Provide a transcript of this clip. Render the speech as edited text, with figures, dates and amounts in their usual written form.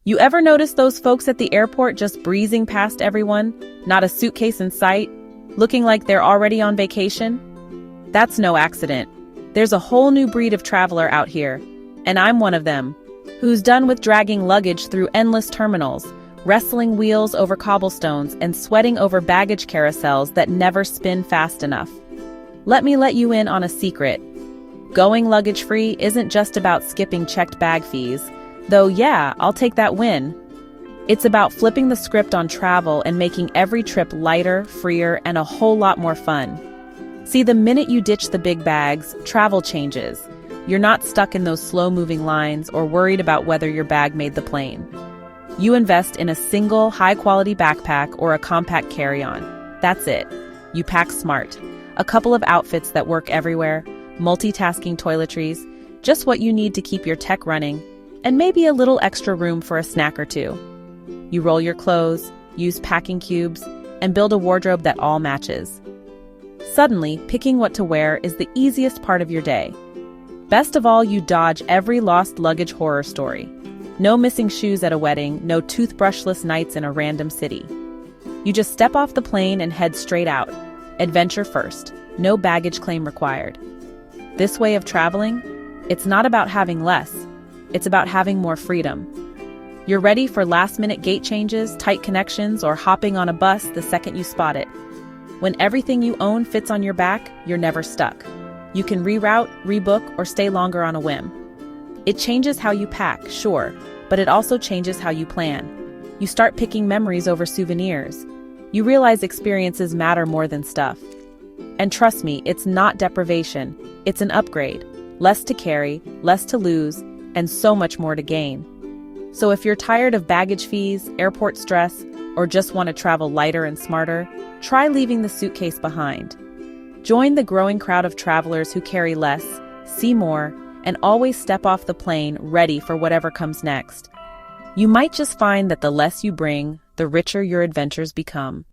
You ever notice those folks at the airport just breezing past everyone, not a suitcase in sight, looking like they're already on vacation? That's no accident. There's a whole new breed of traveler out here, and I'm one of them, who's done with dragging luggage through endless terminals, wrestling wheels over cobblestones, and sweating over baggage carousels that never spin fast enough. Let me let you in on a secret. Going luggage-free isn't just about skipping checked bag fees, though yeah, I'll take that win. It's about flipping the script on travel and making every trip lighter, freer, and a whole lot more fun. See, the minute you ditch the big bags, travel changes. You're not stuck in those slow-moving lines or worried about whether your bag made the plane. You invest in a single, high-quality backpack or a compact carry-on. That's it. You pack smart. A couple of outfits that work everywhere, multitasking toiletries, just what you need to keep your tech running, and maybe a little extra room for a snack or two. You roll your clothes, use packing cubes, and build a wardrobe that all matches. Suddenly, picking what to wear is the easiest part of your day. Best of all, you dodge every lost luggage horror story. No missing shoes at a wedding, no toothbrushless nights in a random city. You just step off the plane and head straight out. Adventure first, no baggage claim required. This way of traveling, it's not about having less, it's about having more freedom. You're ready for last-minute gate changes, tight connections, or hopping on a bus the second you spot it. When everything you own fits on your back, you're never stuck. You can reroute, rebook, or stay longer on a whim. It changes how you pack, sure, but it also changes how you plan. You start picking memories over souvenirs. You realize experiences matter more than stuff. And trust me, it's not deprivation, it's an upgrade. Less to carry, less to lose, and so much more to gain. So if you're tired of baggage fees, airport stress, or just want to travel lighter and smarter, try leaving the suitcase behind. Join the growing crowd of travelers who carry less, see more, and always step off the plane ready for whatever comes next. You might just find that the less you bring, the richer your adventures become.